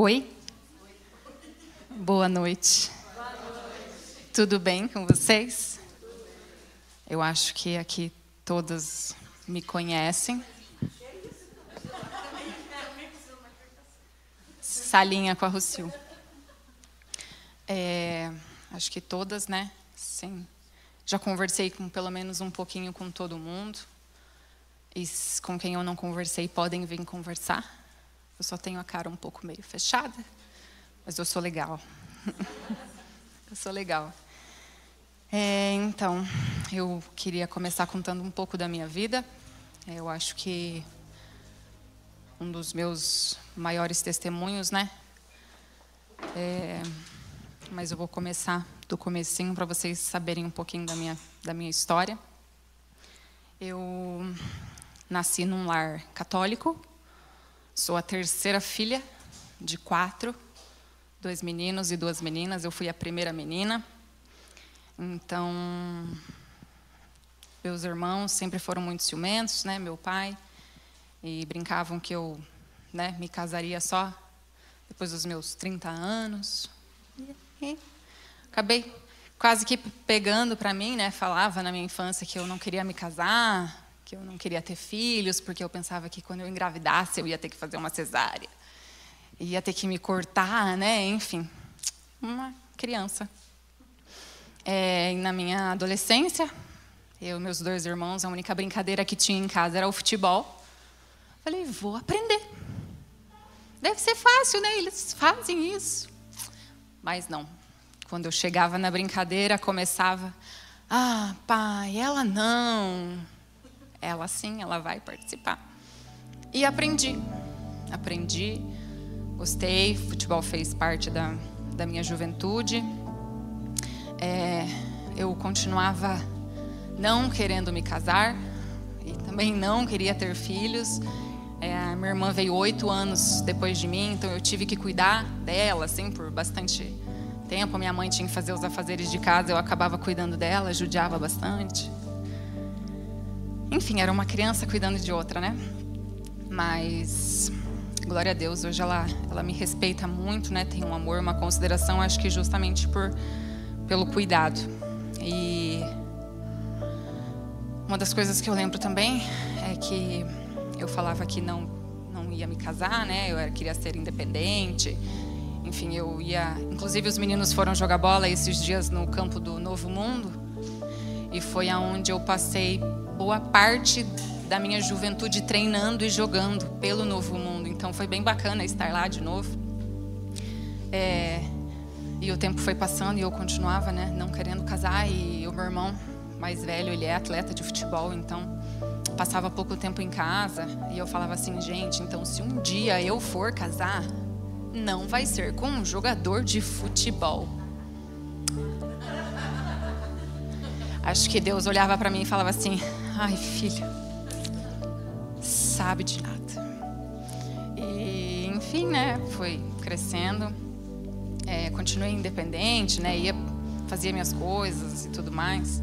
Oi? Boa noite. Tudo bem com vocês? Eu acho que aqui todas me conhecem. Salinha com a Rocio. Acho que todas, né? Sim. Já conversei com pelo menos um pouquinho com todo mundo. E com quem eu não conversei podem vir conversar. Eu só tenho a cara um pouco meio fechada, mas eu sou legal. Eu sou legal. Então, eu queria começar contando um pouco da minha vida. Eu acho que um dos meus maiores testemunhos, né? Mas eu vou começar do comecinho para vocês saberem um pouquinho da minha história. Eu nasci num lar católico. Sou a terceira filha de 4, 2 meninos e 2 meninas. Eu fui a primeira menina. Então, meus irmãos sempre foram muito ciumentos, né? Meu pai. E brincavam que eu, né, me casaria só depois dos meus 30 anos. E acabei quase que pegando para mim, né? Falava na minha infância que eu não queria me casar, que eu não queria ter filhos, porque eu pensava que quando eu engravidasse eu ia ter que fazer uma cesárea. Ia ter que me cortar, né? Enfim, uma criança. Na minha adolescência, eu e meus 2 irmãos, a única brincadeira que tinha em casa era o futebol. Falei, vou aprender. Deve ser fácil, né? Eles fazem isso. Mas não. Quando eu chegava na brincadeira, começava... Ah, pai, ela não... Ela sim, ela vai participar. E aprendi, gostei. Futebol fez parte da minha juventude. Eu continuava não querendo me casar e também não queria ter filhos. A minha irmã veio 8 anos depois de mim, então eu tive que cuidar dela, assim, por bastante tempo. A minha mãe tinha que fazer os afazeres de casa, eu acabava cuidando dela, judiava bastante. Enfim, era uma criança cuidando de outra, né? Mas, glória a Deus, hoje ela me respeita muito, né? Tem um amor, uma consideração, acho que justamente pelo cuidado. E uma das coisas que eu lembro também é que eu falava que não ia me casar, né? Eu queria ser independente. Enfim, eu ia... Inclusive, os meninos foram jogar bola esses dias no campo do Novo Mundo. E foi aonde eu passei boa parte da minha juventude treinando e jogando pelo Novo Mundo. Então foi bem bacana estar lá de novo. E o tempo foi passando e eu continuava, né, não querendo casar. E o meu irmão mais velho, ele é atleta de futebol, então passava pouco tempo em casa. E eu falava assim, gente, então se um dia eu for casar, não vai ser com um jogador de futebol. Acho que Deus olhava para mim e falava assim, ai, filha, sabe de nada. E, enfim, né, foi crescendo. Continuei independente, né, fazia minhas coisas e tudo mais.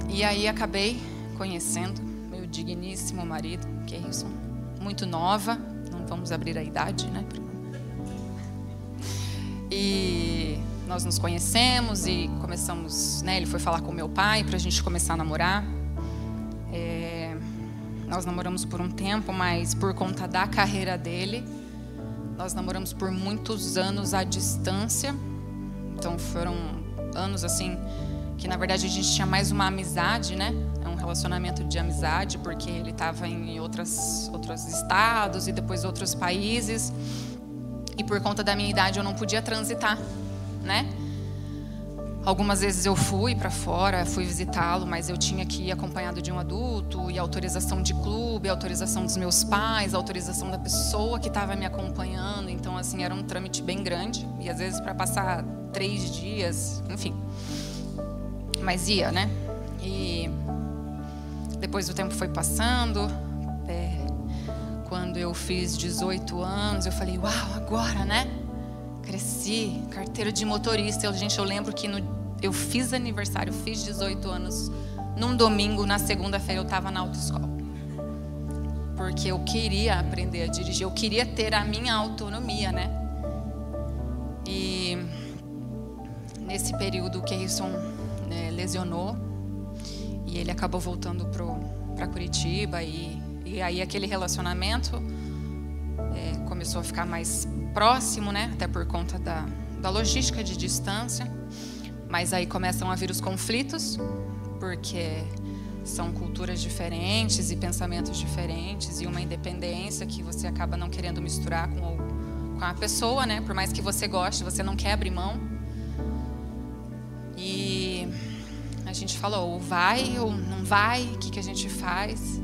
E aí acabei conhecendo meu digníssimo marido, Keirson, muito nova, não vamos abrir a idade, né? E nós nos conhecemos e começamos, né, ele foi falar com meu pai para a gente começar a namorar. Nós namoramos por um tempo, mas por conta da carreira dele, nós namoramos por muitos anos à distância. Então foram anos assim que na verdade a gente tinha mais uma amizade, né? Um relacionamento de amizade, porque ele estava em outros estados e depois outros países. E por conta da minha idade eu não podia transitar, né? Algumas vezes eu fui para fora, fui visitá-lo, mas eu tinha que ir acompanhado de um adulto, e autorização de clube, autorização dos meus pais, autorização da pessoa que estava me acompanhando. Então, assim, era um trâmite bem grande. E às vezes para passar 3 dias, enfim. Mas ia, né? E depois o tempo foi passando. Quando eu fiz 18 anos, eu falei, uau, agora, né? Cresci, carteira de motorista. Eu lembro que eu fiz aniversário, fiz 18 anos num domingo, na segunda-feira eu estava na autoescola. porque eu queria aprender a dirigir, eu queria ter a minha autonomia, né? E nesse período o Keirson, né, lesionou e ele acabou voltando para Curitiba e aí aquele relacionamento começou a ficar mais próximo, né? Até por conta da logística de distância. Mas aí começam a vir os conflitos, porque são culturas diferentes e pensamentos diferentes e uma independência que você acaba não querendo misturar com a pessoa, né? Por mais que você goste, você não quer abrir mão. E a gente falou, ou vai ou não vai, o que a gente faz?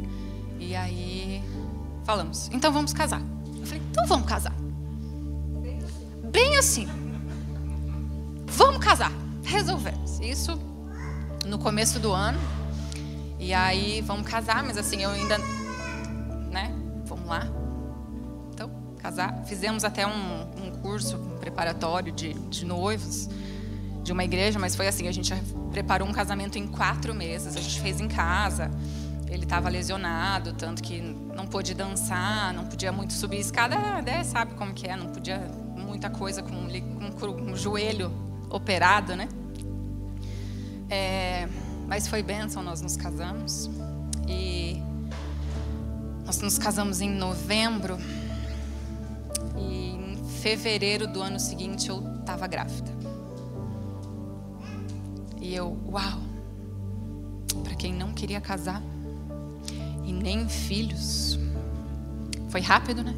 E aí falamos, então vamos casar. Eu falei, então vamos casar. Bem assim. Vamos casar. Resolvemos. Isso no começo do ano. E aí vamos casar, mas assim, eu ainda, né? Vamos lá. Então, casar. Fizemos até um curso preparatório de noivos de uma igreja, mas foi assim, a gente preparou um casamento em 4 meses. A gente fez em casa. Ele estava lesionado, tanto que não pôde dançar, não podia muito subir escada, sabe como que é, não podia muita coisa com o joelho operado, né? Mas foi bênção, nós nos casamos. E nós nos casamos em novembro. E em fevereiro do ano seguinte eu estava grávida. E eu, uau! Para quem não queria casar e nem filhos, foi rápido, né?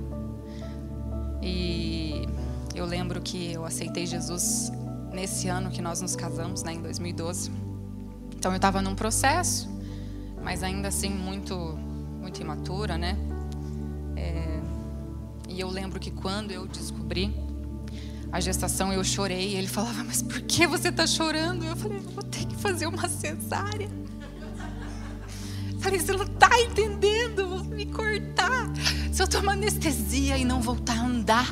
E eu lembro que eu aceitei Jesus nesse ano que nós nos casamos, né, em 2012. Então eu estava num processo, mas ainda assim muito imatura, né? E eu lembro que quando eu descobri a gestação, eu chorei. E ele falava, mas por que você está chorando? Eu falei, eu vou ter que fazer uma cesárea. Eu falei, você não está entendendo, eu vou me cortar. Se eu tomar anestesia e não voltar a andar,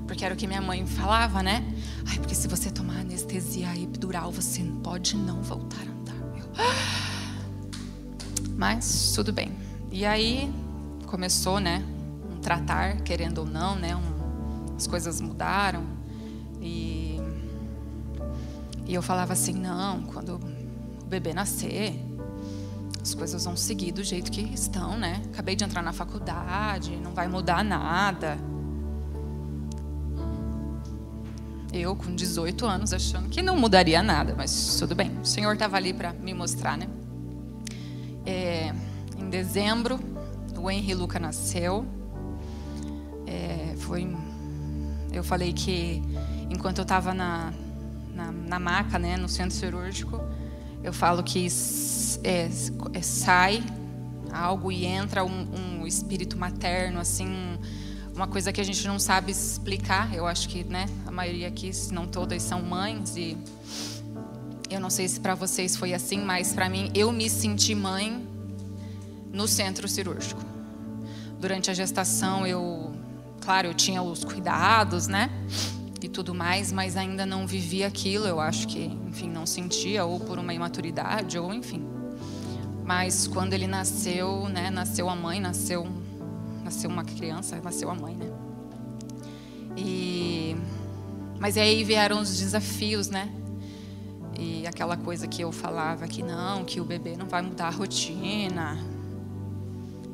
porque era o que minha mãe falava, né? Ai, porque se você tomar anestesia epidural, você pode não voltar a andar. Mas tudo bem. E aí começou, né? Um tratar, querendo ou não, né? As coisas mudaram. E eu falava assim, não, quando o bebê nascer, as coisas vão seguir do jeito que estão, né? Acabei de entrar na faculdade, não vai mudar nada. Eu, com 18 anos, achando que não mudaria nada, mas tudo bem. O Senhor estava ali para me mostrar, né? Em dezembro, o Henry Luca nasceu. Eu falei que enquanto eu estava na maca, né, no centro cirúrgico, eu falo que sai algo e entra um espírito materno, assim, uma coisa que a gente não sabe explicar. Eu acho que, né, a maioria aqui, se não todas, são mães, e eu não sei se para vocês foi assim, mas para mim, eu me senti mãe no centro cirúrgico. Durante a gestação, claro, eu tinha os cuidados, né, e tudo mais, mas ainda não vivia aquilo. Eu acho que, enfim, não sentia, ou por uma imaturidade, ou enfim. Mas quando ele nasceu, né, nasceu a mãe, nasceu uma criança, nasceu a mãe, né? Mas aí vieram os desafios, né? E aquela coisa que eu falava que não, que o bebê não vai mudar a rotina.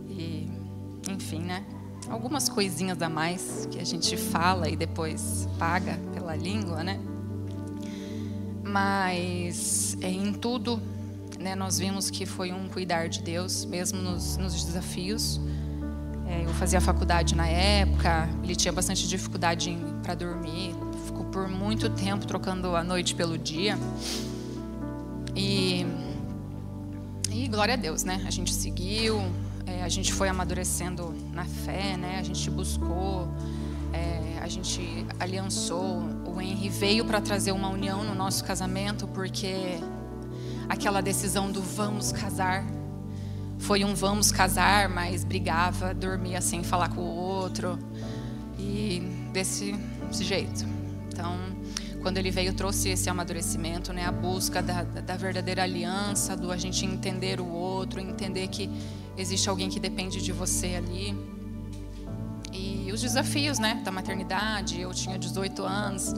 E, enfim, né? Algumas coisinhas a mais que a gente fala e depois paga pela língua, né? Mas em tudo, né, nós vimos que foi um cuidar de Deus, mesmo nos desafios. Eu fazia faculdade na época, ele tinha bastante dificuldade para dormir, ficou por muito tempo trocando a noite pelo dia. E glória a Deus, né? A gente seguiu, a gente foi amadurecendo na fé, né? A gente buscou, a gente aliançou. O Henry veio para trazer uma união no nosso casamento, porque aquela decisão do vamos casar foi um vamos casar, mas brigava, dormia sem falar com o outro, e desse jeito. Então, quando ele veio, trouxe esse amadurecimento, né, a busca da verdadeira aliança, do a gente entender o outro, entender que existe alguém que depende de você ali. E os desafios, né, da maternidade. Eu tinha 18 anos,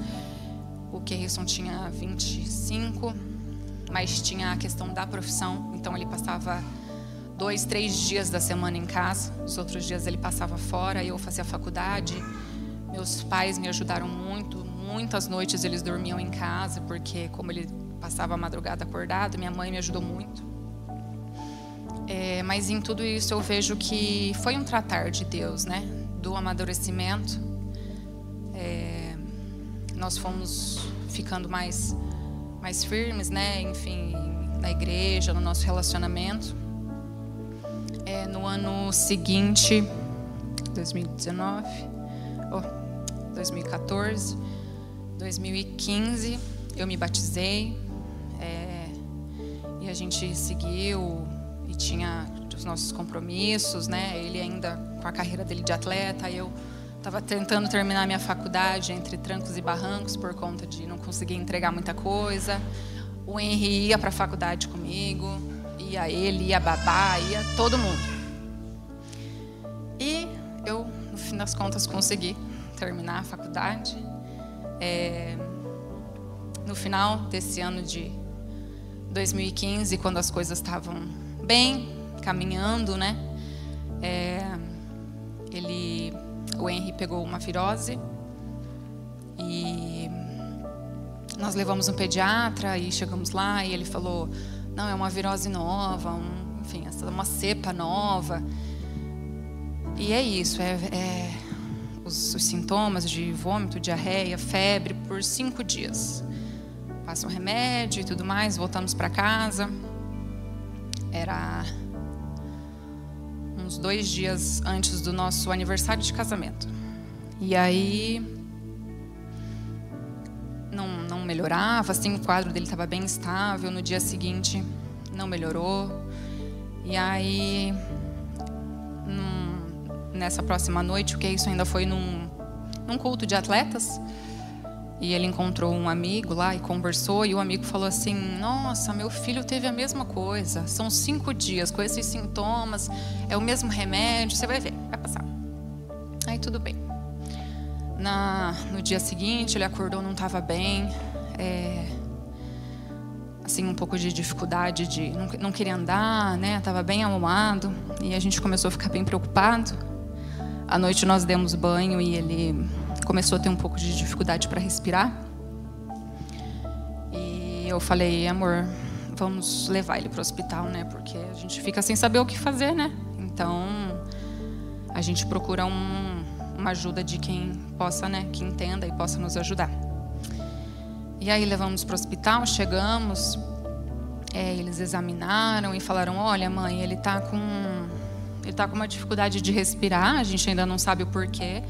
o Keirson tinha 25, mas tinha a questão da profissão. Então ele passava 2, 3 dias da semana em casa, os outros dias ele passava fora, eu fazia faculdade. Meus pais me ajudaram muito, muitas noites eles dormiam em casa, porque como ele passava a madrugada acordado, minha mãe me ajudou muito. Mas em tudo isso eu vejo que foi um tratar de Deus, né? Do amadurecimento. Nós fomos ficando mais firmes, né? Enfim, na igreja, no nosso relacionamento. No ano seguinte, 2014, 2015, eu me batizei. E a gente seguiu e tinha os nossos compromissos, né? Ele ainda com a carreira dele de atleta, eu estava tentando terminar minha faculdade entre trancos e barrancos por conta de não conseguir entregar muita coisa. O Henry ia para a faculdade comigo, ia ele, ia a babá, ia todo mundo. E eu, no fim das contas, consegui terminar a faculdade. No final desse ano de 2015, quando as coisas estavam bem, caminhando, né? O Henry pegou uma virose e nós levamos um pediatra e chegamos lá e ele falou: não, é uma virose nova, enfim, essa é uma cepa nova. E é isso, os sintomas de vômito, diarreia, febre por 5 dias. Passa um remédio e tudo mais, voltamos para casa. Era uns 2 dias antes do nosso aniversário de casamento. E aí não melhorava, assim, o quadro dele estava bem estável. No dia seguinte não melhorou. E aí nessa próxima noite, o Keirson ainda foi num culto de atletas. E ele encontrou um amigo lá e conversou. E o amigo falou assim: nossa, meu filho teve a mesma coisa. São 5 dias com esses sintomas. É o mesmo remédio. Você vai ver, vai passar. Aí tudo bem. No dia seguinte, ele acordou, não estava bem. Assim, um pouco de dificuldade de... Não queria andar, né? Estava bem amuado. E a gente começou a ficar bem preocupado. À noite nós demos banho e ele começou a ter um pouco de dificuldade para respirar. E eu falei: amor, vamos levar ele para o hospital, né? Porque a gente fica sem saber o que fazer, né? Então a gente procura uma ajuda de quem possa, né? Que entenda e possa nos ajudar. E aí levamos para o hospital, chegamos, eles examinaram e falaram: olha, mãe, ele está com uma dificuldade de respirar, a gente ainda não sabe o porquê.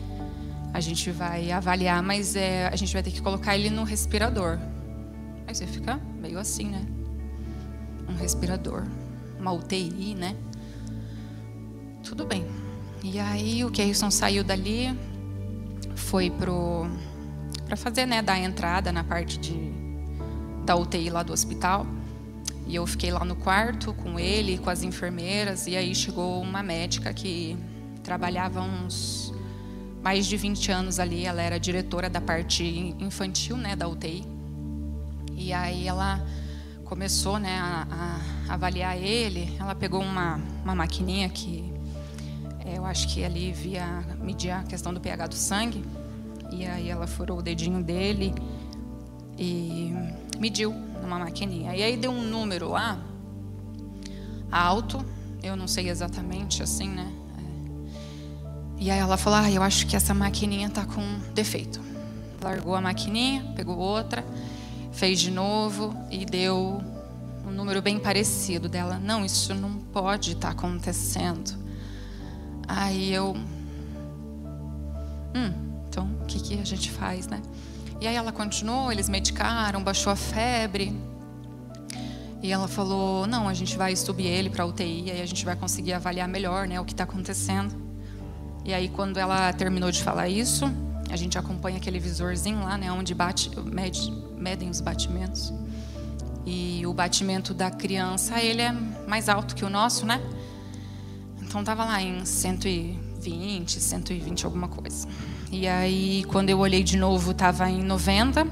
A gente vai avaliar, mas a gente vai ter que colocar ele no respirador. Aí você fica meio assim, né? Um respirador, uma UTI, né? Tudo bem. E aí o Keirson saiu dali, foi para fazer, né, dar a entrada na parte da UTI lá do hospital. E eu fiquei lá no quarto com ele, com as enfermeiras. E aí chegou uma médica que trabalhava uns mais de 20 anos ali. Ela era diretora da parte infantil, né, da UTI. E aí ela começou, né, a avaliar ele. Ela pegou uma maquininha que eu acho que ali media a questão do pH do sangue. E aí ela furou o dedinho dele e mediu numa maquininha. E aí deu um número lá, alto, eu não sei exatamente assim, né? E aí ela falou: eu acho que essa maquininha tá com defeito. Largou a maquininha, pegou outra, fez de novo e deu um número bem parecido dela. Não, isso não pode estar acontecendo. Aí eu... então, o que a gente faz, né? E aí ela continuou, eles medicaram, baixou a febre. E ela falou: não, a gente vai subir ele para a UTI, aí a gente vai conseguir avaliar melhor, né, o que está acontecendo. E aí quando ela terminou de falar isso, a gente acompanha aquele visorzinho lá, né, onde medem os batimentos. E o batimento da criança, ele é mais alto que o nosso, né? Então tava lá em 120 alguma coisa. E aí, quando eu olhei de novo, tava em 90.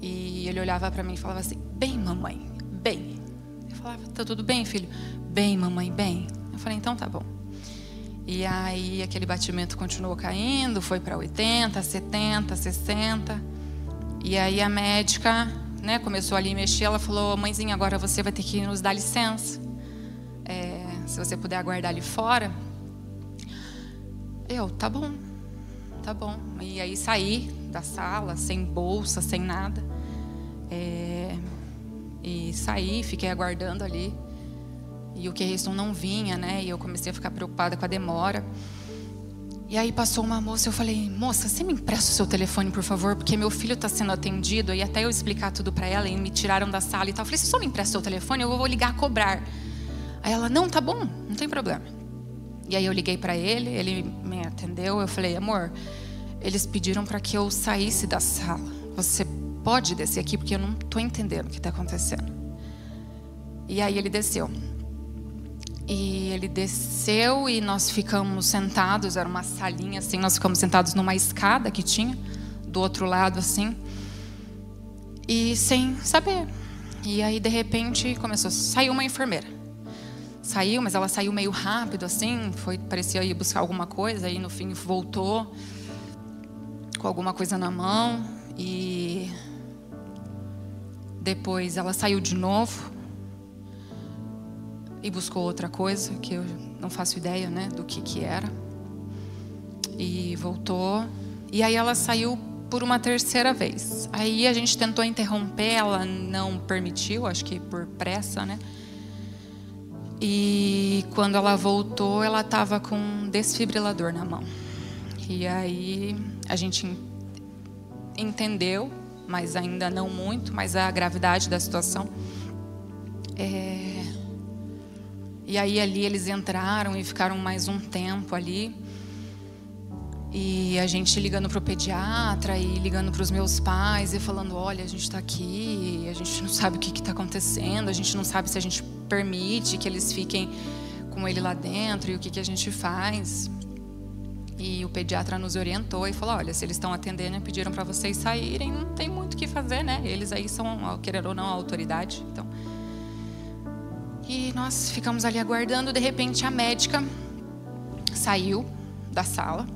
E ele olhava para mim e falava assim: bem, mamãe, bem. Eu falava: tá tudo bem, filho? Bem, mamãe, bem. Eu falei: então tá bom. E aí aquele batimento continuou caindo, foi para 80, 70, 60. E aí a médica, né, começou ali a mexer. Ela falou: mãezinha, agora você vai ter que nos dar licença. Se você puder aguardar ali fora. Eu: tá bom, tá bom. E aí saí da sala, sem bolsa, sem nada. E saí, fiquei aguardando ali. E o Keirson não vinha, né? E eu comecei a ficar preocupada com a demora. E aí passou uma moça, eu falei: moça, você me empresta o seu telefone, por favor? Porque meu filho está sendo atendido. E até eu explicar tudo para ela, e me tiraram da sala e tal. Eu falei: você só me empresta o seu telefone? Eu vou ligar a cobrar. Aí ela: não, tá bom, não tem problema. E aí eu liguei para ele, ele me atendeu. Eu falei: amor, eles pediram para que eu saísse da sala. Você pode descer aqui, porque eu não estou entendendo o que está acontecendo. E aí ele desceu. E ele desceu e nós ficamos sentados, era uma salinha assim, nós ficamos sentados numa escada que tinha, do outro lado assim, e sem saber. E aí de repente saiu uma enfermeira. Saiu, mas ela saiu meio rápido assim, parecia ir buscar alguma coisa, aí no fim voltou com alguma coisa na mão. E depois ela saiu de novo e buscou outra coisa que eu não faço ideia, né, do que era. E voltou. E aí ela saiu por uma terceira vez. Aí a gente tentou interromper, ela não permitiu, acho que por pressa, né? E quando ela voltou, ela estava com um desfibrilador na mão. E aí a gente entendeu, mas ainda não muito, mas a gravidade da situação. E aí ali eles entraram e ficaram mais um tempo ali. E a gente ligando para o pediatra e ligando para os meus pais e falando: olha, a gente está aqui, a gente não sabe o que está acontecendo, a gente não sabe se a gente permite que eles fiquem com ele lá dentro e o que a gente faz. E o pediatra nos orientou e falou: olha, se eles estão atendendo e pediram para vocês saírem, não tem muito o que fazer, né? Eles aí são, querendo ou não, a autoridade. Então... E nós ficamos ali aguardando. De repente a médica saiu da sala.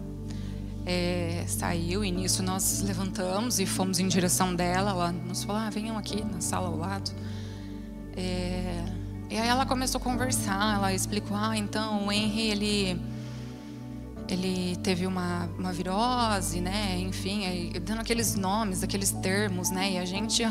Saiu, e nisso nós levantamos e fomos em direção dela. Ela nos falou: venham aqui na sala ao lado. E aí ela começou a conversar. Ela explicou: então o Henry, ele teve uma virose, né? Enfim, aí, dando aqueles nomes, aqueles termos, né? E a gente: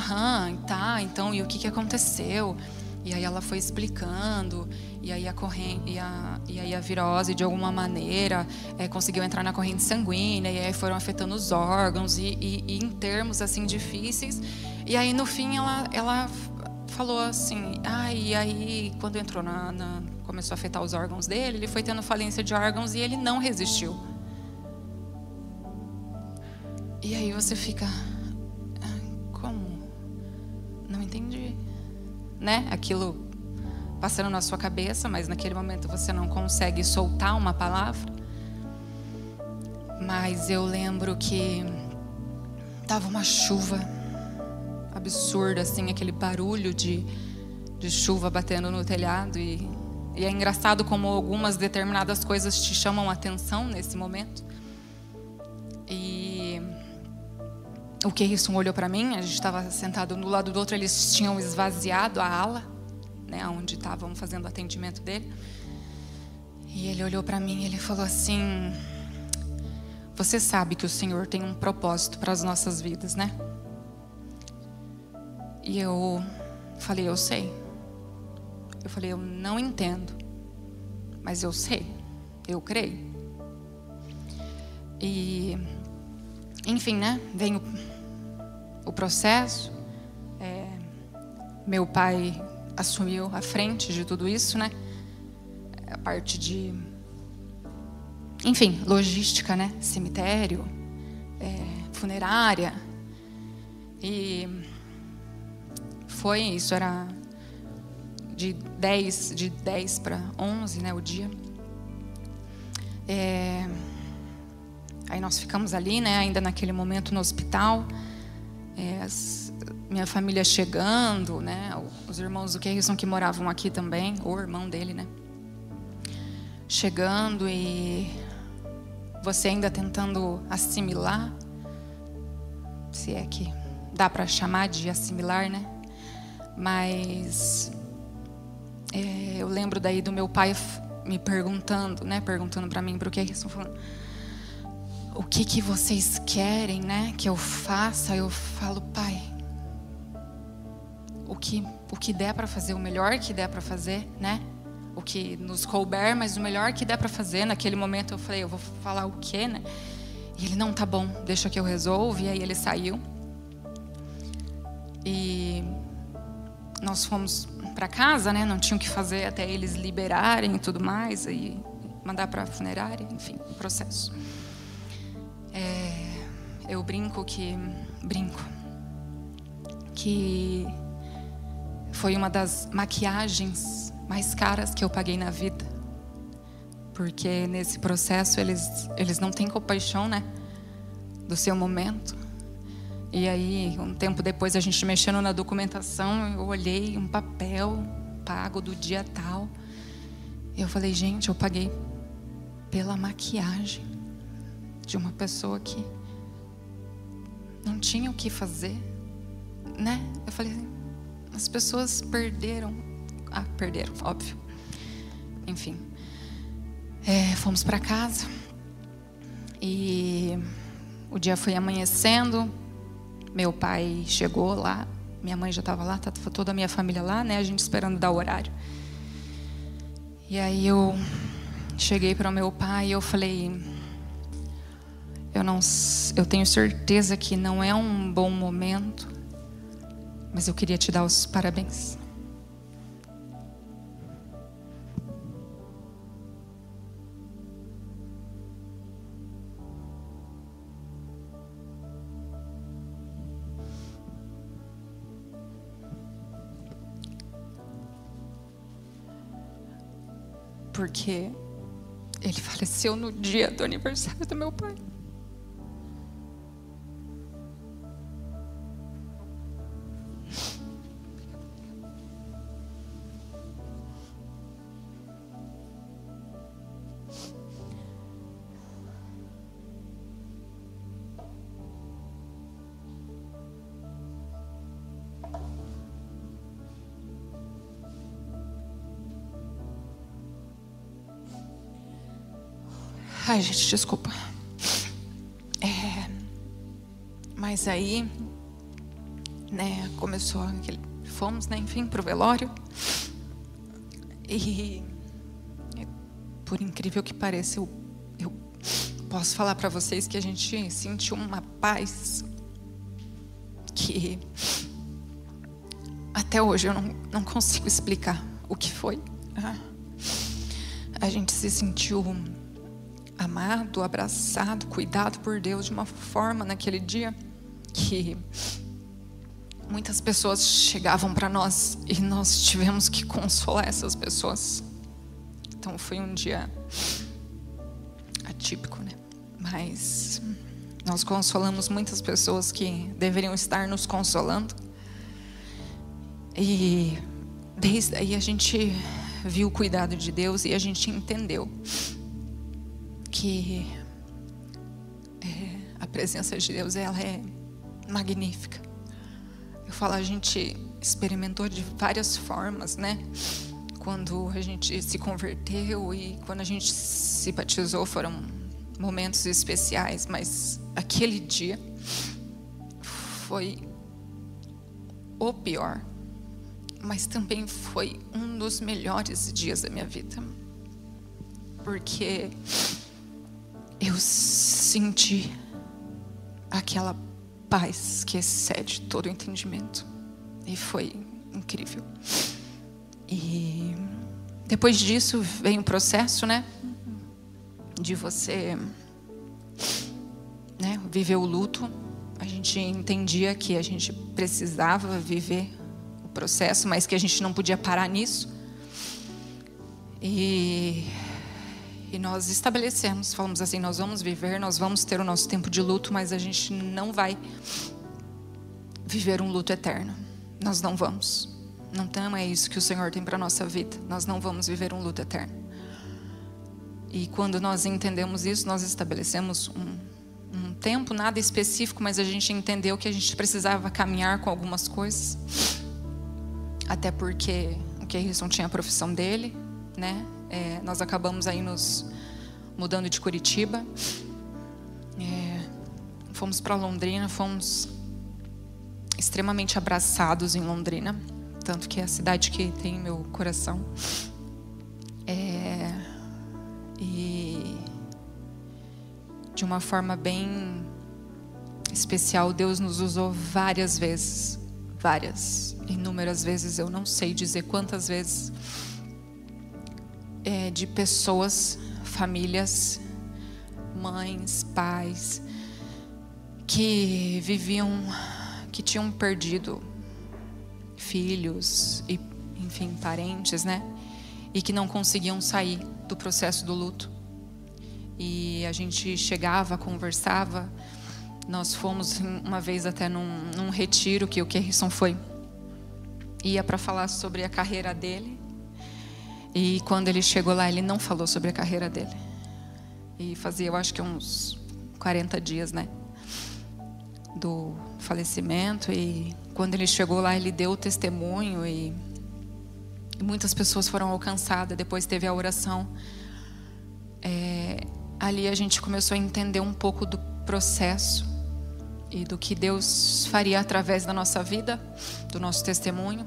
tá, então, e o que aconteceu? E aí ela foi explicando, e aí a virose, de alguma maneira, conseguiu entrar na corrente sanguínea, e aí foram afetando os órgãos, e em termos assim difíceis. E aí no fim ela falou assim: e aí quando entrou começou a afetar os órgãos dele, ele foi tendo falência de órgãos e ele não resistiu. E aí você fica: como? Não entendi. Né? Aquilo passando na sua cabeça, mas naquele momento você não consegue soltar uma palavra. Mas eu lembro que tava uma chuva absurda, assim, aquele barulho de chuva batendo no telhado. E é engraçado como algumas determinadas coisas te chamam a atenção nesse momento. E o Keirson olhou para mim, a gente estava sentado um do lado do outro, eles tinham esvaziado a ala, né, onde estavam fazendo o atendimento dele. E ele olhou para mim e ele falou assim: você sabe que o Senhor tem um propósito para as nossas vidas, né? E eu falei: eu sei. Eu falei: eu não entendo, mas eu sei, eu creio. E enfim, né, vem o processo. Meu pai assumiu a frente de tudo isso, né? A parte de, enfim, logística, né? Cemitério, funerária. E isso era de 10 para 11, né, o dia. Aí nós ficamos ali, né, ainda naquele momento no hospital. Minha família chegando, né, os irmãos do Keirson que moravam aqui também, o irmão dele, né, chegando, e você ainda tentando assimilar, se é que dá para chamar de assimilar, né? Mas eu lembro daí do meu pai me perguntando, né, perguntando para mim, para o Keirson, falando: o que vocês querem, né, que eu faça? Eu falo: pai, o que der para fazer, o melhor que der para fazer, né? O que nos couber, mas o melhor que der para fazer. Naquele momento eu falei: eu vou falar o quê, né? E ele: não, tá bom, deixa que eu resolvo. E aí ele saiu. E nós fomos para casa, né? Não tinha o que fazer até eles liberarem e tudo mais, e mandar para a funerária, enfim, processo. Eu brinco que foi uma das maquiagens mais caras que eu paguei na vida, porque nesse processo eles não têm compaixão, né, do seu momento. E aí, um tempo depois, a gente mexendo na documentação, eu olhei um papel pago do dia tal, e eu falei: gente, eu paguei pela maquiagem de uma pessoa que não tinha o que fazer, né? Eu falei assim, as pessoas perderam, óbvio. Enfim, fomos para casa e o dia foi amanhecendo. Meu pai chegou lá, minha mãe já estava lá, estava toda a minha família lá, né? A gente esperando dar o horário. E aí eu cheguei para o meu pai e eu falei: eu tenho certeza que não é um bom momento, mas eu queria te dar os parabéns. Porque ele faleceu no dia do aniversário do meu pai. Ai, gente, desculpa. Mas aí, né, começou fomos, né, enfim, pro velório. E por incrível que pareça, eu posso falar para vocês que a gente sentiu uma paz que até hoje eu não consigo explicar o que foi. A gente se sentiu amado, abraçado, cuidado por Deus de uma forma naquele dia que muitas pessoas chegavam para nós e nós tivemos que consolar essas pessoas. Então foi um dia atípico, né? Mas nós consolamos muitas pessoas que deveriam estar nos consolando. E desde aí a gente viu o cuidado de Deus e a gente entendeu que a presença de Deus, ela é magnífica. Eu falo, a gente experimentou de várias formas, né? Quando a gente se converteu e quando a gente se batizou, foram momentos especiais, mas aquele dia foi o pior, mas também foi um dos melhores dias da minha vida, porque eu senti aquela paz que excede todo o entendimento. E foi incrível. E depois disso vem o processo, né? De você, né, viver o luto. A gente entendia que a gente precisava viver o processo, mas que a gente não podia parar nisso. E nós estabelecemos, falamos assim, nós vamos viver, nós vamos ter o nosso tempo de luto, mas a gente não vai viver um luto eterno. Nós não vamos. Não é isso que o Senhor tem para a nossa vida. Nós não vamos viver um luto eterno. E quando nós entendemos isso, nós estabelecemos um tempo, nada específico, mas a gente entendeu que a gente precisava caminhar com algumas coisas. Até porque o Keirson tinha a profissão dele, né? Nós acabamos aí nos mudando de Curitiba. Fomos para Londrina, fomos extremamente abraçados em Londrina. Tanto que é a cidade que tem meu coração. E de uma forma bem especial, Deus nos usou várias vezes. Várias, inúmeras vezes, eu não sei dizer quantas vezes. De pessoas, famílias, mães, pais, que viviam, que tinham perdido filhos e, enfim, parentes, né? E que não conseguiam sair do processo do luto. E a gente chegava, conversava. Nós fomos uma vez até num retiro que o Keirson foi. Ia para falar sobre a carreira dele. E quando ele chegou lá, ele não falou sobre a carreira dele. E fazia, eu acho que uns 40 dias, né? Do falecimento. E quando ele chegou lá, ele deu o testemunho e muitas pessoas foram alcançadas. Depois teve a oração. Ali a gente começou a entender um pouco do processo e do que Deus faria através da nossa vida, do nosso testemunho.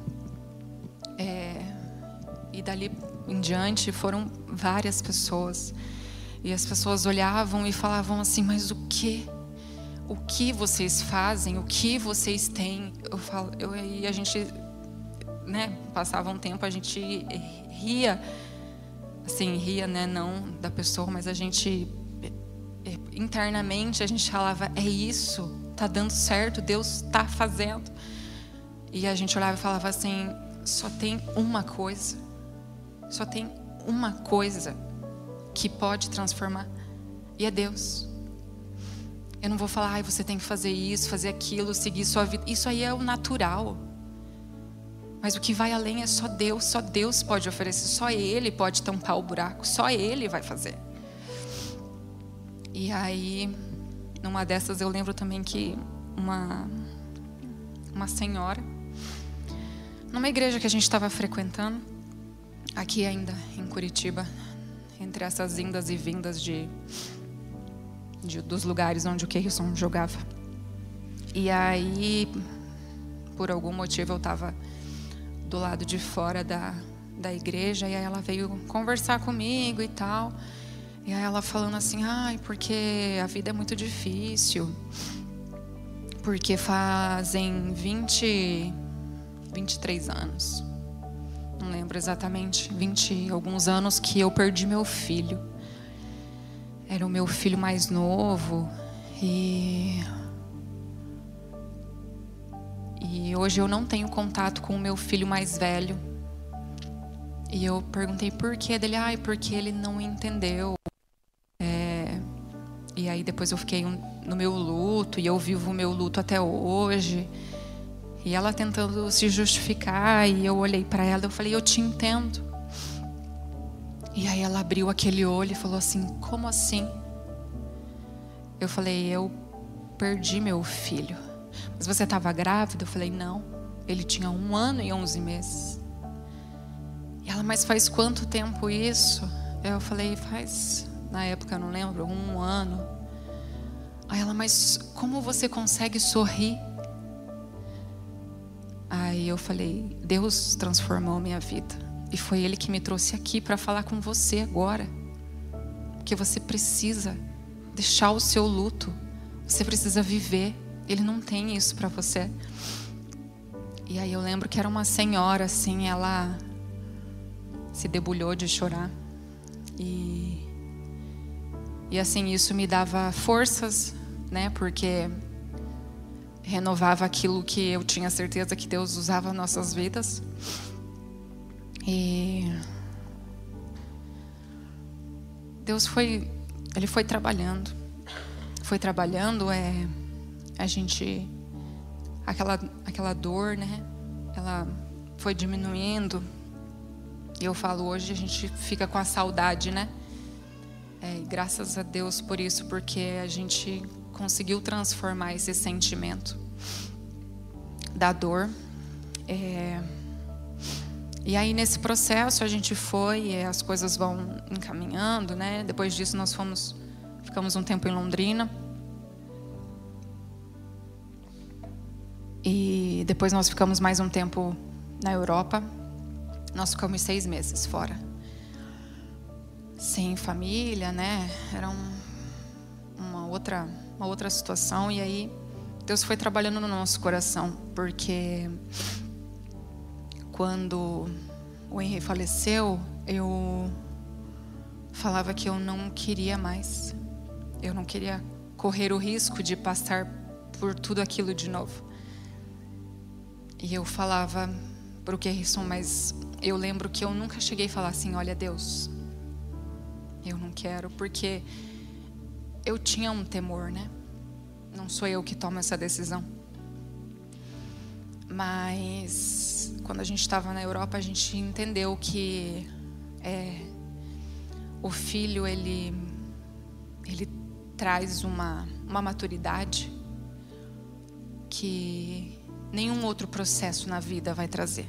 E dali em diante foram várias pessoas. E as pessoas olhavam e falavam assim, mas o que vocês fazem? O que vocês têm? E a gente, né, passava um tempo, a gente ria, assim, ria, né, não da pessoa, mas a gente, internamente, a gente falava, é isso, tá dando certo, Deus tá fazendo. E a gente olhava e falava assim, só tem uma coisa que pode transformar, e é Deus. Eu não vou falar, você tem que fazer isso, fazer aquilo, seguir sua vida. Isso aí é o natural. Mas o que vai além é só Deus pode oferecer, só Ele pode tampar o buraco, só Ele vai fazer. E aí, numa dessas eu lembro também que uma senhora, numa igreja que a gente estava frequentando, aqui ainda em Curitiba, entre essas indas e vindas dos lugares onde o Keirson jogava. E aí, por algum motivo, eu estava do lado de fora da igreja, e aí ela veio conversar comigo e tal. E aí ela falando assim, porque a vida é muito difícil, porque fazem 23 anos, não lembro exatamente, 20 e alguns anos que eu perdi meu filho. Era o meu filho mais novo e hoje eu não tenho contato com o meu filho mais velho. E eu perguntei por quê dele, porque ele não entendeu. E aí depois eu fiquei no meu luto e eu vivo o meu luto até hoje. E ela tentando se justificar, e eu olhei para ela e eu falei, eu te entendo. E aí ela abriu aquele olho e falou assim, como assim? Eu falei, eu perdi meu filho. Mas você estava grávida? Eu falei, não. Ele tinha 1 ano e 11 meses. E ela, mas faz quanto tempo isso? Eu falei, na época eu não lembro, 1 ano. Aí ela, mas como você consegue sorrir? Aí eu falei, Deus transformou minha vida. E foi Ele que me trouxe aqui para falar com você agora. Porque você precisa deixar o seu luto. Você precisa viver. Ele não tem isso para você. E aí eu lembro que era uma senhora, assim, ela se debulhou de chorar. E assim, isso me dava forças, né? Porque renovava aquilo que eu tinha certeza que Deus usava nas nossas vidas. E Deus Ele foi trabalhando. A gente, aquela dor, né? Ela foi diminuindo. E eu falo hoje, a gente fica com a saudade, né? Graças a Deus por isso, porque a gente conseguiu transformar esse sentimento da dor. E aí nesse processo a gente foi, as coisas vão encaminhando, né? Depois disso nós ficamos um tempo em Londrina. E depois nós ficamos mais um tempo na Europa. Nós ficamos 6 meses fora. Sem família, né? Era uma outra situação. E aí Deus foi trabalhando no nosso coração. Porque quando o Henry faleceu, eu falava que eu não queria mais. Eu não queria correr o risco de passar por tudo aquilo de novo. E eu falava para o Kerrison, mas eu lembro que eu nunca cheguei a falar assim: olha, Deus, eu não quero, porque eu tinha um temor, né? Não sou eu que tomo essa decisão. Mas quando a gente estava na Europa, a gente entendeu que o filho, ele traz uma maturidade que nenhum outro processo na vida vai trazer.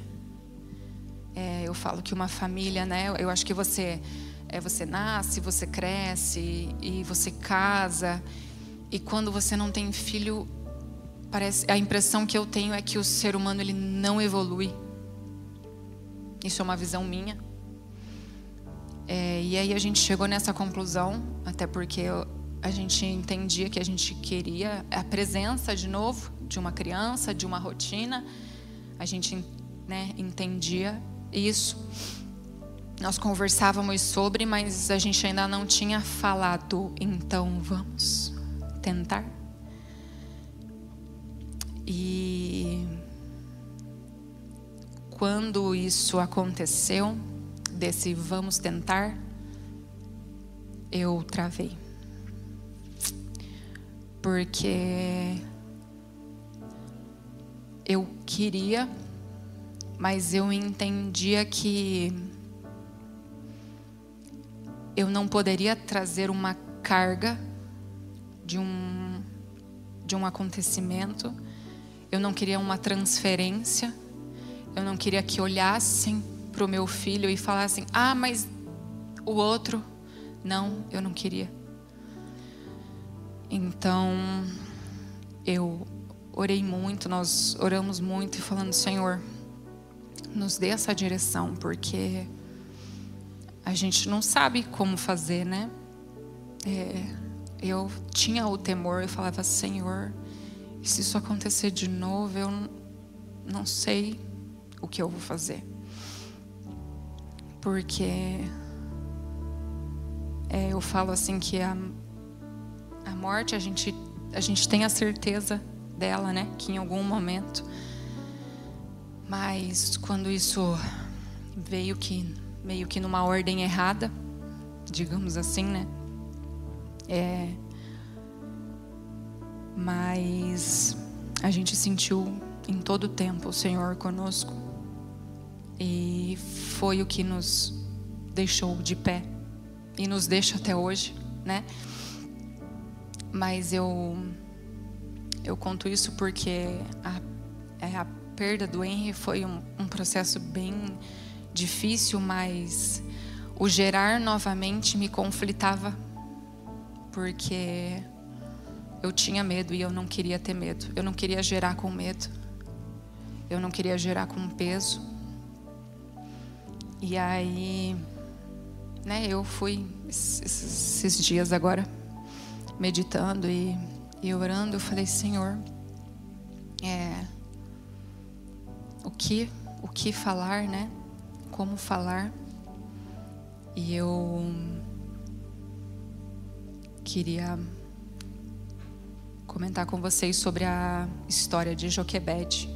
Eu falo que uma família, né? Eu acho que você nasce, você cresce e você casa. E quando você não tem filho, a impressão que eu tenho é que o ser humano, ele não evolui. Isso é uma visão minha. E aí a gente chegou nessa conclusão, até porque a gente entendia que a gente queria a presença de novo de uma criança, de uma rotina. A gente, né, entendia isso. Nós conversávamos sobre, mas a gente ainda não tinha falado. Então vamos tentar. E quando isso aconteceu, desse vamos tentar, eu travei. Porque eu queria, mas eu entendia que eu não poderia trazer uma carga de um acontecimento. Eu não queria uma transferência. Eu não queria que olhassem para o meu filho e falassem: ah, mas o outro. Não, eu não queria. Então, eu orei muito, nós oramos muito e falando: Senhor, nos dê essa direção, porque a gente não sabe como fazer, né? Eu tinha o temor, eu falava: Senhor, se isso acontecer de novo, eu não sei o que eu vou fazer. Porque eu falo assim que a morte, a gente tem a certeza dela, né? Que em algum momento. Mas quando isso veio meio que numa ordem errada, digamos assim, né? Mas a gente sentiu em todo o tempo o Senhor conosco. E foi o que nos deixou de pé. E nos deixa até hoje, né? Mas eu conto isso porque a perda do Henry foi um processo bem difícil, mas o gerar novamente me conflitava, porque eu tinha medo e eu não queria ter medo. Eu não queria gerar com medo. Eu não queria gerar com peso. E aí, né, eu fui esses dias agora meditando e orando. Eu falei: Senhor, o que falar, né? Como falar? E eu queria comentar com vocês sobre a história de Joquebede.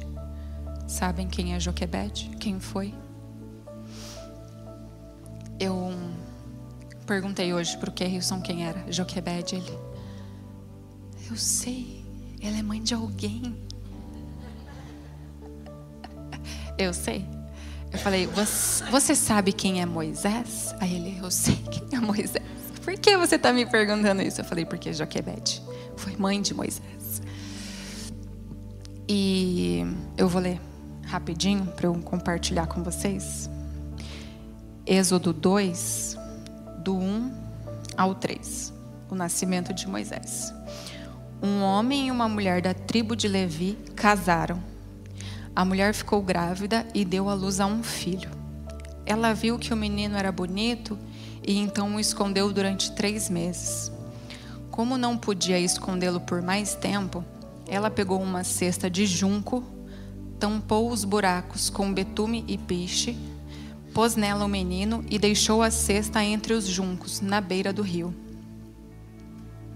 Sabem quem é Joquebede? Quem foi? Eu perguntei hoje para o Kerrison quem era Joquebede. Ele: eu sei, ela é mãe de alguém. Eu sei. Eu falei: você sabe quem é Moisés? Aí ele: eu sei quem é Moisés. Por que você está me perguntando isso? Eu falei: porque Joquebede foi mãe de Moisés. E eu vou ler rapidinho para eu compartilhar com vocês. Êxodo 2, do 1 ao 3. O nascimento de Moisés. Um homem e uma mulher da tribo de Levi casaram. A mulher ficou grávida e deu à luz a um filho. Ela viu que o menino era bonito e então o escondeu durante 3 meses. Como não podia escondê-lo por mais tempo, ela pegou uma cesta de junco, tampou os buracos com betume e piche, pôs nela o menino e deixou a cesta entre os juncos, na beira do rio.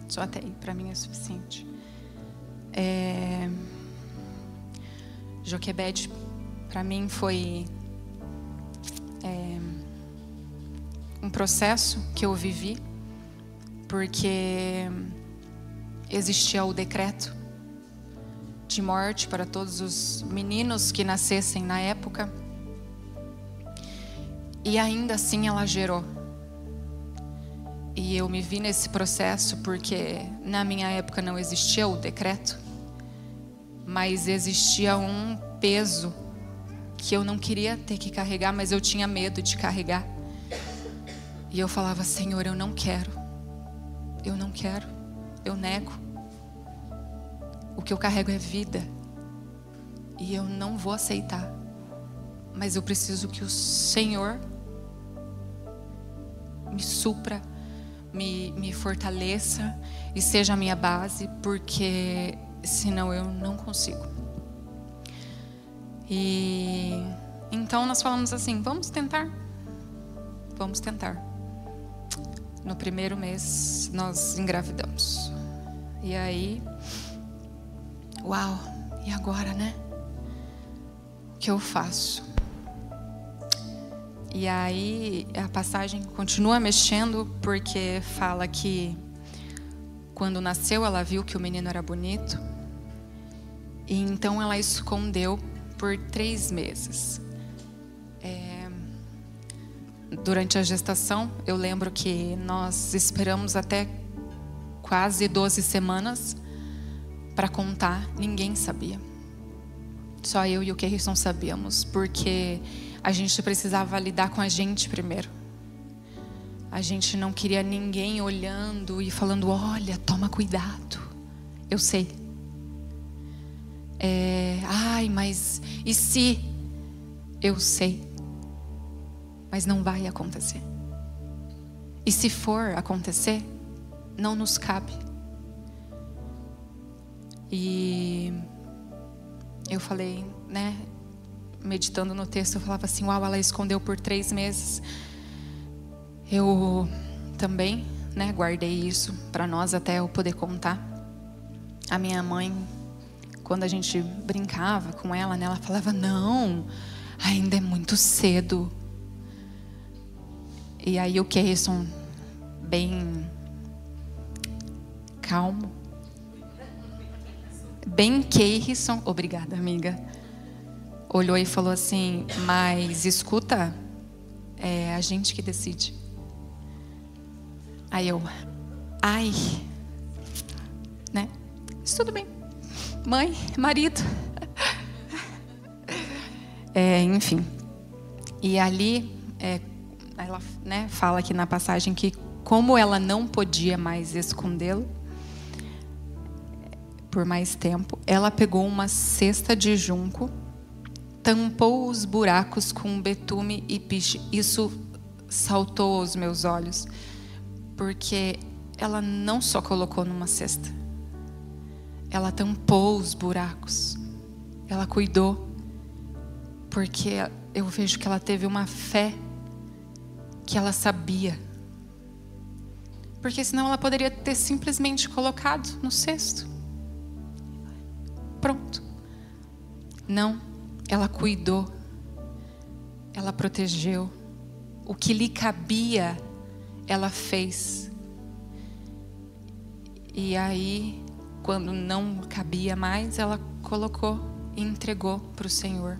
Só até aí, para mim é suficiente. Joquebede, para mim, foi um processo que eu vivi, porque existia o decreto de morte para todos os meninos que nascessem na época. E ainda assim ela gerou. E eu me vi nesse processo porque na minha época não existia o decreto, mas existia um peso que eu não queria ter que carregar, mas eu tinha medo de carregar. E eu falava: Senhor, eu não quero, eu nego. O que eu carrego é vida e eu não vou aceitar, mas eu preciso que o Senhor me supra, me fortaleça e seja a minha base, porque senão eu não consigo. E então nós falamos assim: vamos tentar. No primeiro mês nós engravidamos. E aí, uau, e agora, né? O que eu faço? E aí a passagem continua mexendo, porque fala que quando nasceu ela viu que o menino era bonito, e então ela escondeu por 3 meses. Durante a gestação, eu lembro que nós esperamos até quase 12 semanas para contar. Ninguém sabia. Só eu e o Kerrison sabíamos, porque a gente precisava lidar com a gente primeiro. A gente não queria ninguém olhando e falando: olha, toma cuidado. Eu sei. Ai, mas e se? Eu sei. Mas não vai acontecer. E se for acontecer, não nos cabe. E eu falei, né, meditando no texto, eu falava assim: uau, ela escondeu por 3 meses. Eu também, né, guardei isso para nós até eu poder contar. A minha mãe, quando a gente brincava com ela, né, ela falava: não, ainda é muito cedo. E aí o Kerrison, bem calmo, bem Kerrison, obrigada, amiga, olhou e falou assim: mas escuta, é a gente que decide. Aí eu: ai, né? Isso tudo bem, mãe, marido. Enfim. E ali, ela, né, fala aqui na passagem que, como ela não podia mais escondê-lo por mais tempo, ela pegou uma cesta de junco, tampou os buracos com betume e piche. Isso saltou aos meus olhos, porque ela não só colocou numa cesta, ela tampou os buracos, ela cuidou, porque eu vejo que ela teve uma fé que ela sabia, porque senão ela poderia ter simplesmente colocado no cesto pronto. Não, ela cuidou, ela protegeu. O que lhe cabia, ela fez. E aí, quando não cabia mais, ela colocou e entregou para o Senhor.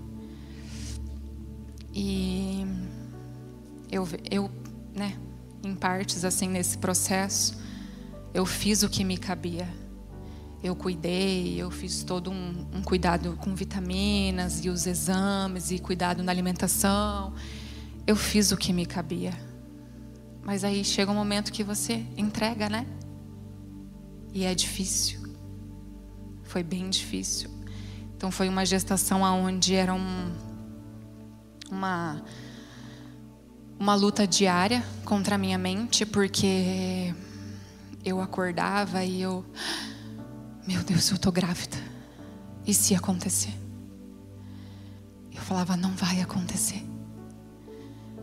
E eu, né, em partes assim nesse processo, eu fiz o que me cabia. Eu cuidei, eu fiz todo um cuidado com vitaminas e os exames e cuidado na alimentação. Eu fiz o que me cabia. Mas aí chega um momento que você entrega, né? E é difícil. Foi bem difícil. Então foi uma gestação onde era uma luta diária contra a minha mente, porque eu acordava e meu Deus, eu tô grávida. E se acontecer? Eu falava, não vai acontecer.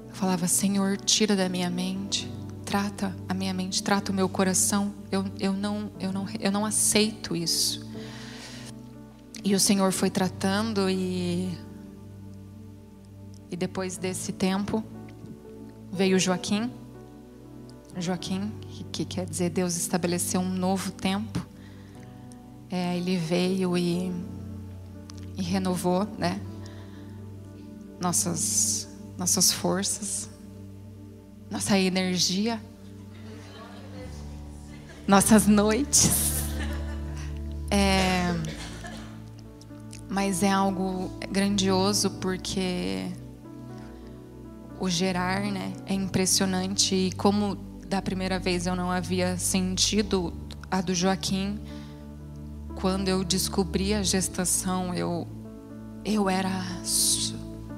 Eu falava, Senhor, tira da minha mente, trata a minha mente, trata o meu coração. Eu não aceito isso. E o Senhor foi tratando e depois desse tempo veio Joaquim. Joaquim, que quer dizer Deus estabeleceu um novo tempo. Ele veio e renovou, né, nossas forças, nossa energia, nossas noites. Mas é algo grandioso, porque o gerar, né, é impressionante. E como da primeira vez eu não havia sentido a do Joaquim, quando eu descobri a gestação, eu era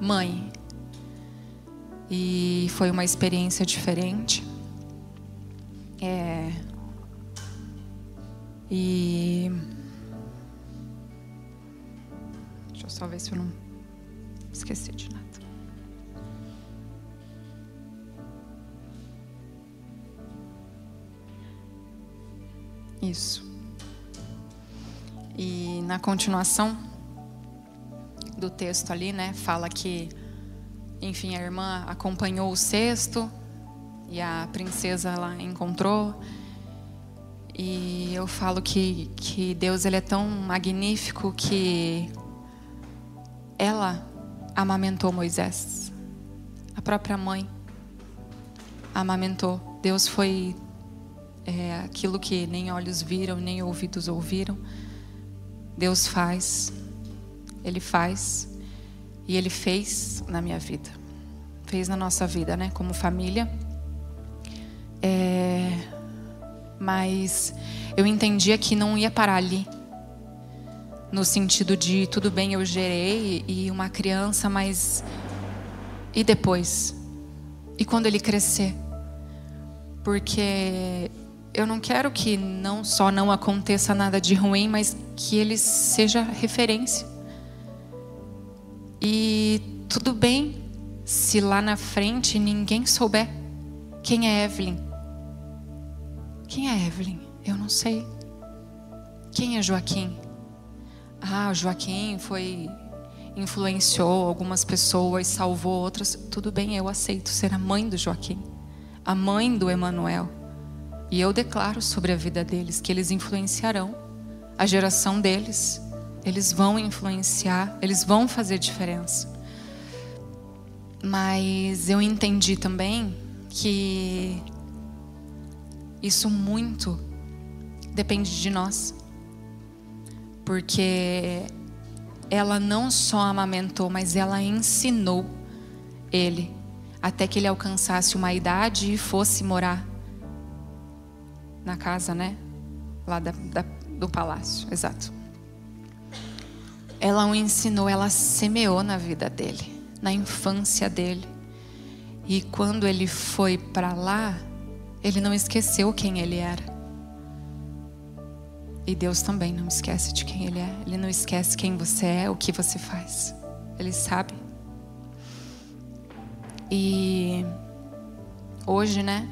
mãe. E foi uma experiência diferente. Deixa eu só ver se eu não esqueci de nada. Isso. E na continuação do texto ali, né, fala que, enfim, a irmã acompanhou o cesto e a princesa lá encontrou. E eu falo que Deus, ele é tão magnífico que ela amamentou Moisés. A própria mãe amamentou. Deus foi aquilo que nem olhos viram, nem ouvidos ouviram. Deus faz. Ele faz. E Ele fez na minha vida. Fez na nossa vida, né? Como família. Mas eu entendia que não ia parar ali. No sentido de, tudo bem, eu gerei e uma criança, mas e depois? E quando ele crescer? Porque eu não quero que não só não aconteça nada de ruim, mas que ele seja referência. E tudo bem se lá na frente ninguém souber quem é Evelyn. Quem é Evelyn? Eu não sei. Quem é Joaquim? Joaquim influenciou algumas pessoas, salvou outras. Tudo bem, eu aceito ser a mãe do Joaquim, a mãe do Emanuel. E eu declaro sobre a vida deles que eles influenciarão a geração deles. Eles vão influenciar, eles vão fazer diferença. Mas eu entendi também que isso muito depende de nós. Porque ela não só amamentou, mas ela ensinou ele até que ele alcançasse uma idade e fosse morar na casa, né? Lá do palácio, exato. Ela o ensinou, ela semeou na vida dele, na infância dele. E quando ele foi para lá, ele não esqueceu quem ele era. E Deus também não esquece de quem Ele é. Ele não esquece quem você é, o que você faz. Ele sabe. E hoje, né,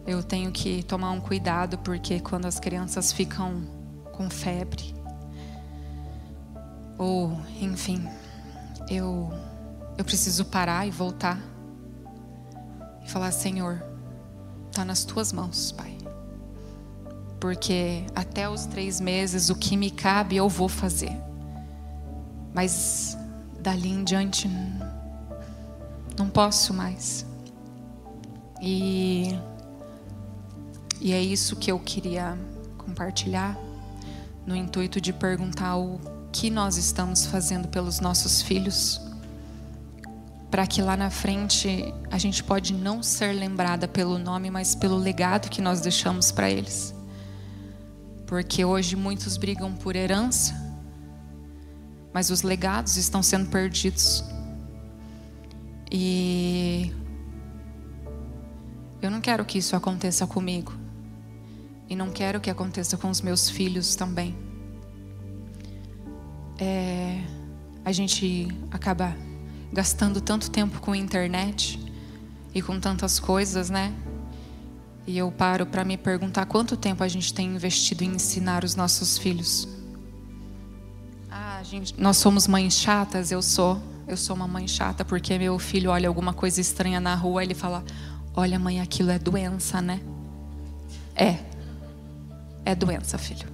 eu tenho que tomar um cuidado, porque quando as crianças ficam com febre, Ou, enfim, eu preciso parar e voltar e falar: Senhor, está nas tuas mãos, Pai. Porque até os 3 meses o que me cabe eu vou fazer. Mas dali em diante não posso mais. E é isso que eu queria compartilhar, no intuito de perguntar o que nós estamos fazendo pelos nossos filhos, para que lá na frente a gente pode não ser lembrada pelo nome, mas pelo legado que nós deixamos para eles. Porque hoje muitos brigam por herança, mas os legados estão sendo perdidos. E eu não quero que isso aconteça comigo. E não quero que aconteça com os meus filhos também. A gente acaba gastando tanto tempo com a internet e com tantas coisas, né? E eu paro para me perguntar quanto tempo a gente tem investido em ensinar os nossos filhos. Nós somos mães chatas. Eu sou uma mãe chata, porque meu filho olha alguma coisa estranha na rua, ele fala: olha, mãe, aquilo é doença, né? É doença, filho.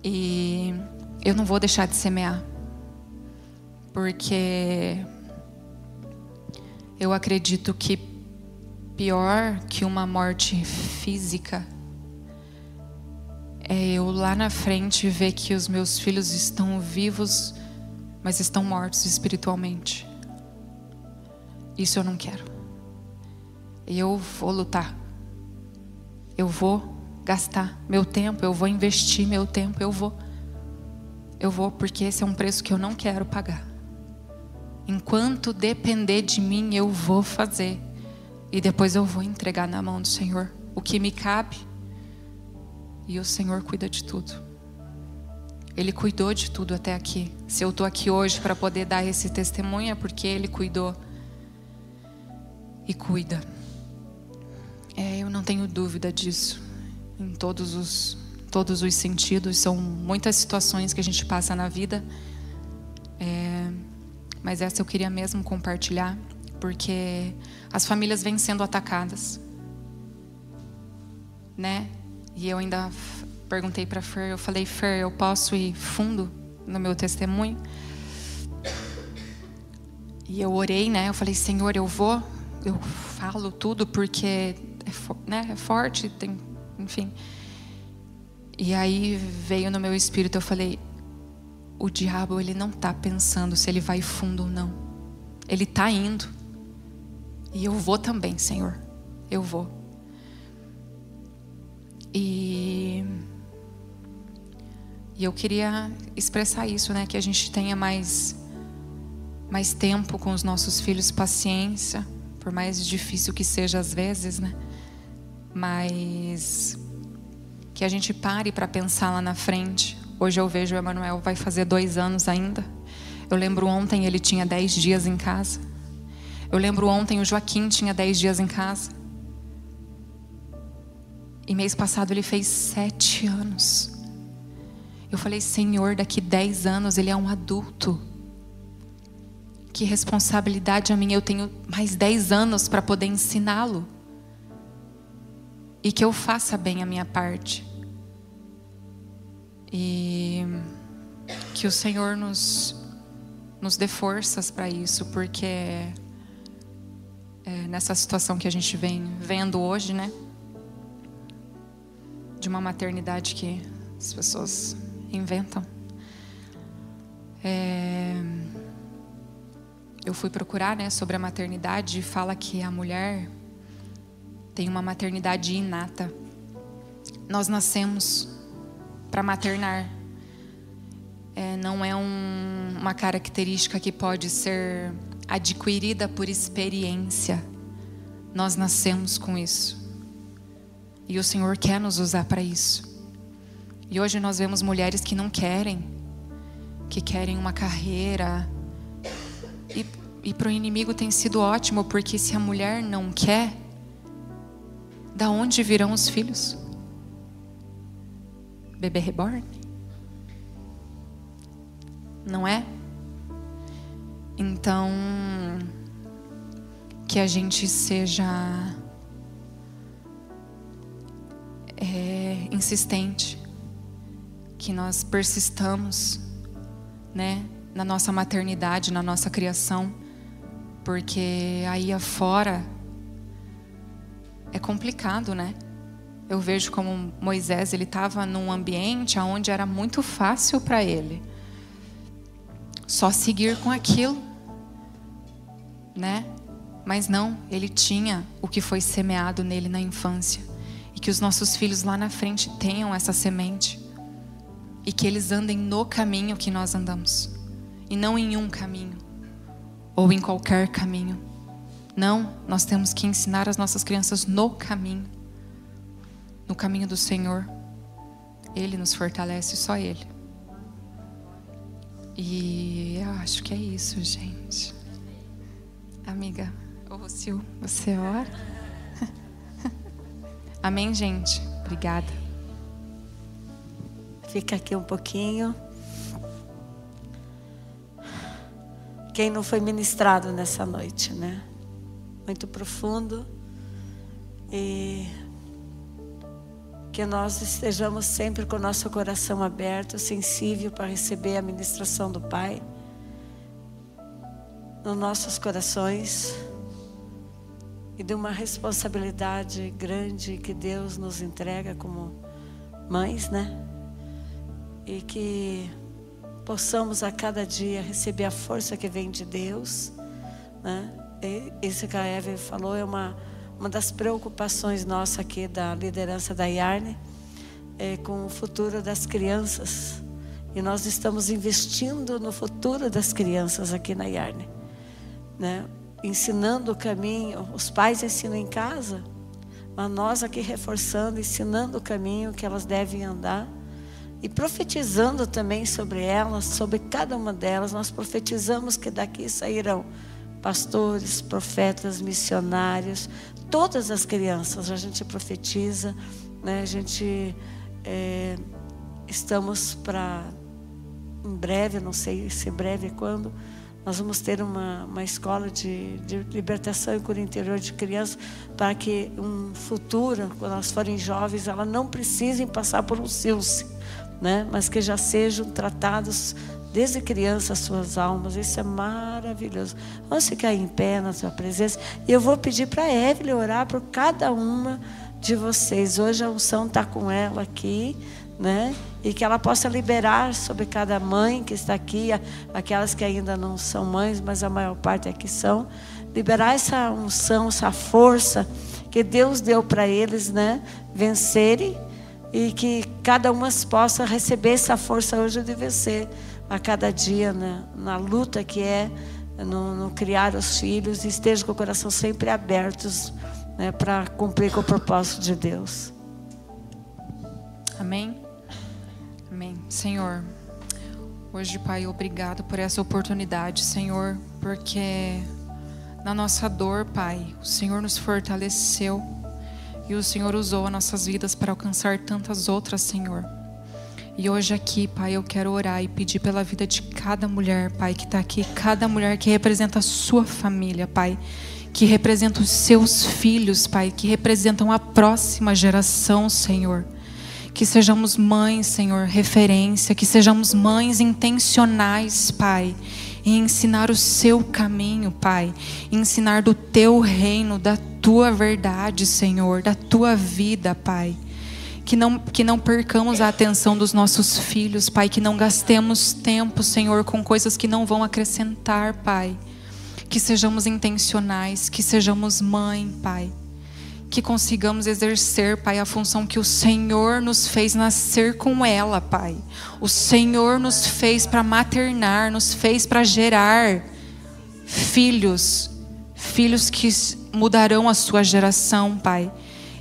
E eu não vou deixar de semear, porque eu acredito que pior que uma morte física é eu lá na frente ver que os meus filhos estão vivos, mas estão mortos espiritualmente. Isso eu não quero. Eu vou lutar. Eu vou gastar meu tempo, eu vou investir meu tempo, eu vou, porque esse é um preço que eu não quero pagar. Enquanto depender de mim, eu vou fazer. E depois eu vou entregar na mão do Senhor o que me cabe. E o Senhor cuida de tudo. Ele cuidou de tudo até aqui. Se eu estou aqui hoje para poder dar esse testemunho, é porque Ele cuidou e cuida. Eu não tenho dúvida disso. Em todos os sentidos. São muitas situações que a gente passa na vida. Mas essa eu queria mesmo compartilhar, porque as famílias vêm sendo atacadas, né? E eu ainda perguntei para Fer, eu falei: Fer, eu posso ir fundo no meu testemunho? E eu orei, né? Eu falei: Senhor, eu falo tudo, porque é forte, enfim. E aí veio no meu espírito, eu falei: o diabo, ele não está pensando se ele vai fundo ou não. Ele está indo. E eu vou também, Senhor. Eu vou. E eu queria expressar isso, né? Que a gente tenha mais tempo com os nossos filhos, paciência, por mais difícil que seja às vezes, né? Mas que a gente pare para pensar lá na frente. Hoje eu vejo o Emanuel, vai fazer 2 anos ainda. Eu lembro ontem ele tinha 10 dias em casa. Eu lembro ontem o Joaquim tinha 10 dias em casa. E mês passado ele fez 7 anos. Eu falei: Senhor, daqui 10 anos ele é um adulto. Que responsabilidade a minha, eu tenho mais 10 anos para poder ensiná-lo. E que eu faça bem a minha parte. E que o Senhor nos dê forças para isso, porque nessa situação que a gente vem vendo hoje, né? De uma maternidade que as pessoas inventam. Eu fui procurar, né, sobre a maternidade, e fala que a mulher tem uma maternidade inata. Nós nascemos para maternar. Não é uma característica que pode ser adquirida por experiência. Nós nascemos com isso. E o Senhor quer nos usar para isso. E hoje nós vemos mulheres que não querem, que querem uma carreira. E para o inimigo tem sido ótimo, porque se a mulher não quer, da onde virão os filhos? Bebê reborn? não é? Então, que a gente seja insistente, que nós persistamos, né, na nossa maternidade, na nossa criação, porque aí afora é complicado, né? Eu vejo como Moisés, ele estava num ambiente onde era muito fácil para ele só seguir com aquilo, né? Mas não, ele tinha o que foi semeado nele na infância. E que os nossos filhos lá na frente tenham essa semente. E que eles andem no caminho que nós andamos. E não em um caminho. Ou em qualquer caminho. Não, nós temos que ensinar as nossas crianças no caminho. No caminho do Senhor. Ele nos fortalece, só Ele. E eu acho que é isso, gente. Amiga, ô Sil, você ora? Amém, gente? Obrigada. Fica aqui um pouquinho. Quem não foi ministrado nessa noite, né? Muito profundo. E que nós estejamos sempre com o nosso coração aberto, sensível para receber a ministração do Pai nos nossos corações, e de uma responsabilidade grande que Deus nos entrega como mães, né? E que possamos a cada dia receber a força que vem de Deus, né? E isso que a Eve falou é uma das preocupações nossas aqui da liderança da Yarne, com o futuro das crianças. E nós estamos investindo no futuro das crianças aqui na Yarne, né? Ensinando o caminho. Os pais ensinam em casa, mas nós aqui reforçando, ensinando o caminho que elas devem andar. E profetizando também sobre elas, sobre cada uma delas. Nós profetizamos que daqui sairão pastores, profetas, missionários. Todas as crianças a gente profetiza, né? A gente estamos para, em breve, não sei se breve quando, nós vamos ter uma escola de libertação e cura interior de crianças, para que um futuro, quando elas forem jovens, elas não precisem passar por um Silce, né? Mas que já sejam tratados desde criança as suas almas. Isso é maravilhoso. Vamos ficar em pé na sua presença. E eu vou pedir para a Evelyn orar por cada uma de vocês. Hoje a unção está com ela aqui, né? E que ela possa liberar sobre cada mãe que está aqui, aquelas que ainda não são mães, mas a maior parte aqui são. Liberar essa unção, essa força que Deus deu para eles, né? Vencerem, e que cada uma possa receber essa força hoje de vencer a cada dia, né? Na luta que é no criar os filhos, e esteja com o coração sempre abertos, né? Para cumprir com o propósito de Deus. Amém? Amém. Senhor, hoje, Pai, obrigado por essa oportunidade, Senhor, porque na nossa dor, Pai, o Senhor nos fortaleceu e o Senhor usou as nossas vidas para alcançar tantas outras, Senhor. E hoje aqui, Pai, eu quero orar e pedir pela vida de cada mulher, Pai, que está aqui, cada mulher que representa a sua família, Pai, que representa os seus filhos, Pai, que representam a próxima geração, Senhor. Que sejamos mães, Senhor, referência, que sejamos mães intencionais, Pai, em ensinar o seu caminho, Pai, ensinar do teu reino, da tua verdade, Senhor, da tua vida, Pai. Que não percamos a atenção dos nossos filhos, Pai, que não gastemos tempo, Senhor, com coisas que não vão acrescentar, Pai. Que sejamos intencionais, que sejamos mãe, Pai. Que consigamos exercer, Pai, a função que o Senhor nos fez nascer com ela, Pai. O Senhor nos fez para maternar, nos fez para gerar filhos que mudarão a sua geração, Pai,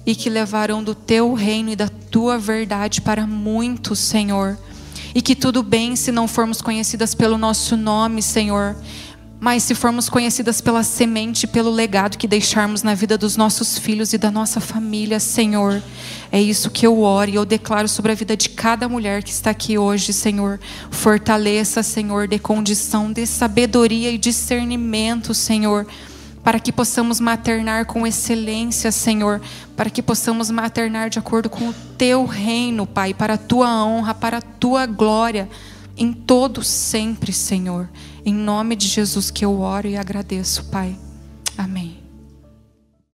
e que levarão do teu reino e da tua verdade para muitos, Senhor. E que tudo bem se não formos conhecidas pelo nosso nome, Senhor, mas se formos conhecidas pela semente, pelo legado que deixarmos na vida dos nossos filhos e da nossa família, Senhor. É isso que eu oro e eu declaro sobre a vida de cada mulher que está aqui hoje, Senhor. Fortaleça, Senhor, dê condição, dê sabedoria e discernimento, Senhor, para que possamos maternar com excelência, Senhor, para que possamos maternar de acordo com o Teu reino, Pai, para a Tua honra, para a Tua glória, em todo sempre, Senhor. Em nome de Jesus que eu oro e agradeço, Pai. Amém.